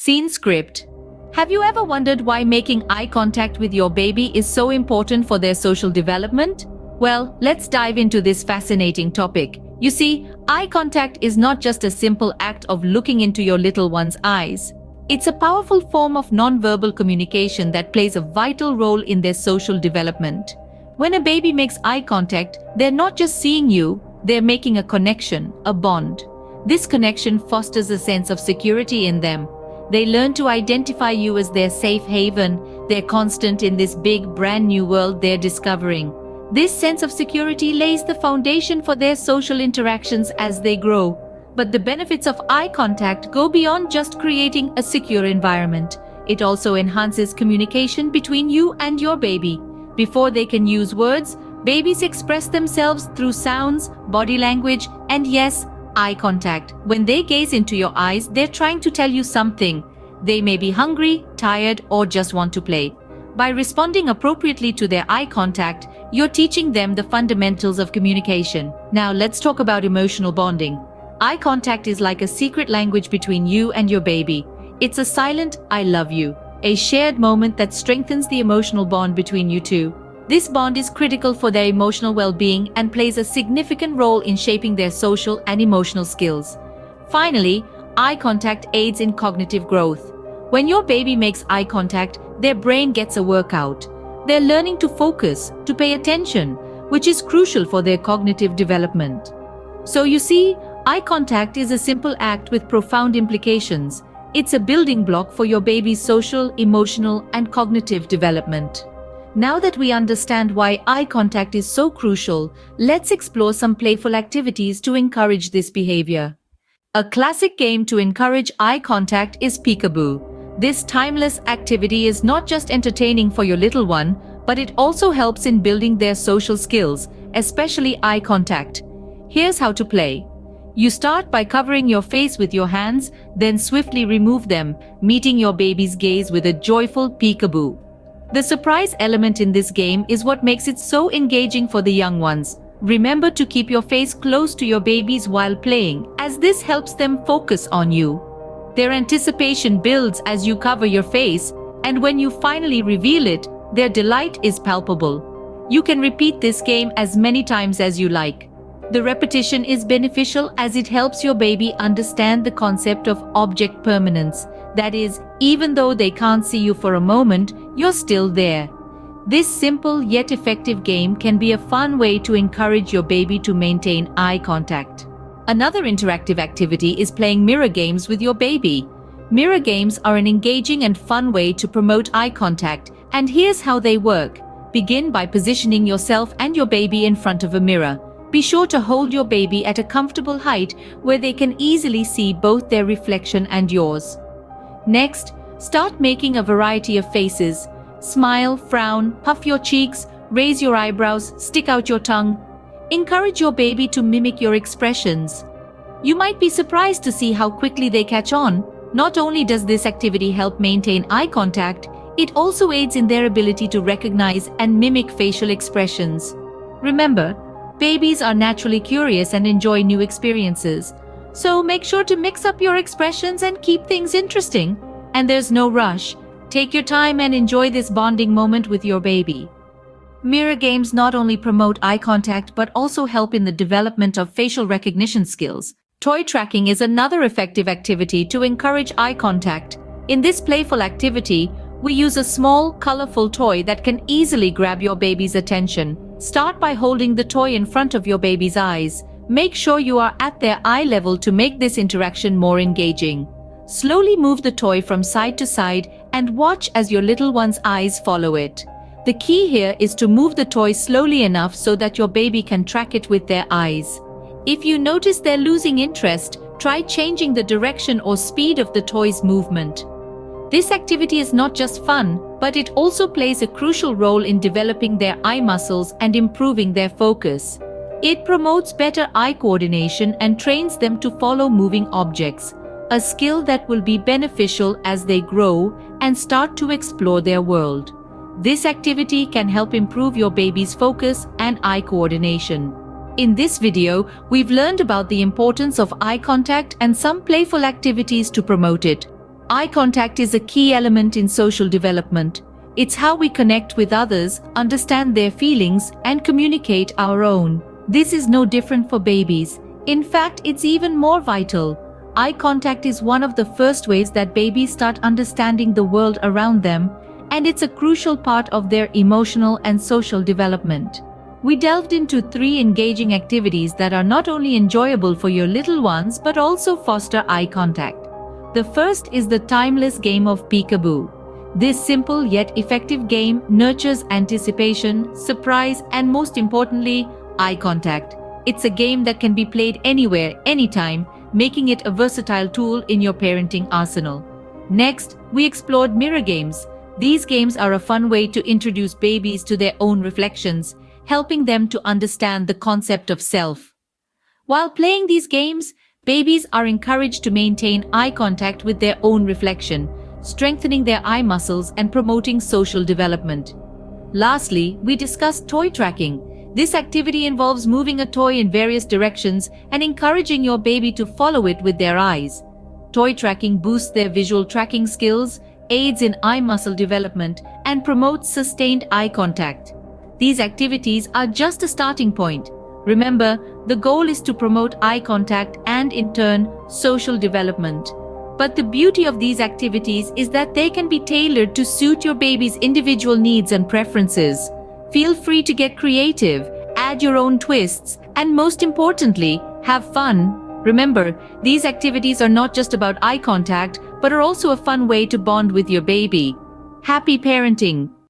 Scene script. Have you ever wondered why making eye contact with your baby is so important for their social development? Well, let's dive into this fascinating topic. You see, eye contact is not just a simple act of looking into your little one's eyes. It's a powerful form of nonverbal communication that plays a vital role in their social development. When a baby makes eye contact, they're not just seeing you, they're making a connection, a bond. This connection fosters a sense of security in them. They learn to identify you as their safe haven, their constant in this big, brand new world they're discovering. This sense of security lays the foundation for their social interactions as they grow. But the benefits of eye contact go beyond just creating a secure environment. It also enhances communication between you and your baby. Before they can use words, babies express themselves through sounds, body language, and yes, eye contact. When they gaze into your eyes, they're trying to tell you something. They may be hungry, tired, or just want to play. By responding appropriately to their eye contact, you're teaching them the fundamentals of communication. Now let's talk about emotional bonding. Eye contact is like a secret language between you and your baby. It's a silent "I love you," a shared moment that strengthens the emotional bond between you two. This bond is critical for their emotional well-being and plays a significant role in shaping their social and emotional skills. Finally, eye contact aids in cognitive growth. When your baby makes eye contact, their brain gets a workout. They're learning to focus, to pay attention, which is crucial for their cognitive development. So you see, eye contact is a simple act with profound implications. It's a building block for your baby's social, emotional, and cognitive development. Now that we understand why eye contact is so crucial, let's explore some playful activities to encourage this behavior. A classic game to encourage eye contact is peekaboo. This timeless activity is not just entertaining for your little one, but it also helps in building their social skills, especially eye contact. Here's how to play. You start by covering your face with your hands, then swiftly remove them, meeting your baby's gaze with a joyful peekaboo. The surprise element in this game is what makes it so engaging for the young ones. Remember to keep your face close to your babies while playing, as this helps them focus on you. Their anticipation builds as you cover your face, and when you finally reveal it, their delight is palpable. You can repeat this game as many times as you like. The repetition is beneficial as it helps your baby understand the concept of object permanence. That is, even though they can't see you for a moment, you're still there. This simple yet effective game can be a fun way to encourage your baby to maintain eye contact. Another interactive activity is playing mirror games with your baby. Mirror games are an engaging and fun way to promote eye contact, and here's how they work. Begin by positioning yourself and your baby in front of a mirror. Be sure to hold your baby at a comfortable height where they can easily see both their reflection and yours. Next, start making a variety of faces. Smile, frown, puff your cheeks, raise your eyebrows, stick out your tongue. Encourage your baby to mimic your expressions. You might be surprised to see how quickly they catch on. Not only does this activity help maintain eye contact, it also aids in their ability to recognize and mimic facial expressions. Remember, babies are naturally curious and enjoy new experiences. So make sure to mix up your expressions and keep things interesting. And there's no rush. Take your time and enjoy this bonding moment with your baby. Mirror games not only promote eye contact but also help in the development of facial recognition skills. Toy tracking is another effective activity to encourage eye contact. In this playful activity, we use a small, colorful toy that can easily grab your baby's attention. Start by holding the toy in front of your baby's eyes. Make sure you are at their eye level to make this interaction more engaging. Slowly move the toy from side to side and watch as your little one's eyes follow it. The key here is to move the toy slowly enough so that your baby can track it with their eyes. If you notice they're losing interest, try changing the direction or speed of the toy's movement. This activity is not just fun, but it also plays a crucial role in developing their eye muscles and improving their focus. It promotes better eye coordination and trains them to follow moving objects, a skill that will be beneficial as they grow and start to explore their world. This activity can help improve your baby's focus and eye coordination. In this video, we've learned about the importance of eye contact and some playful activities to promote it. Eye contact is a key element in social development. It's how we connect with others, understand their feelings, and communicate our own. This is no different for babies. In fact, it's even more vital. Eye contact is one of the first ways that babies start understanding the world around them, and it's a crucial part of their emotional and social development. We delved into 3 engaging activities that are not only enjoyable for your little ones but also foster eye contact. The first is the timeless game of peekaboo. This simple yet effective game nurtures anticipation, surprise, and most importantly, eye contact. It's a game that can be played anywhere, anytime, making it a versatile tool in your parenting arsenal. Next, we explored mirror games. These games are a fun way to introduce babies to their own reflections, helping them to understand the concept of self. While playing these games, babies are encouraged to maintain eye contact with their own reflection, strengthening their eye muscles and promoting social development. Lastly, we discussed toy tracking. This activity involves moving a toy in various directions and encouraging your baby to follow it with their eyes. Toy tracking boosts their visual tracking skills, aids in eye muscle development, and promotes sustained eye contact. These activities are just a starting point. Remember, the goal is to promote eye contact and, in turn, social development. But the beauty of these activities is that they can be tailored to suit your baby's individual needs and preferences. Feel free to get creative, add your own twists, and most importantly, have fun. Remember, these activities are not just about eye contact, but are also a fun way to bond with your baby. Happy parenting!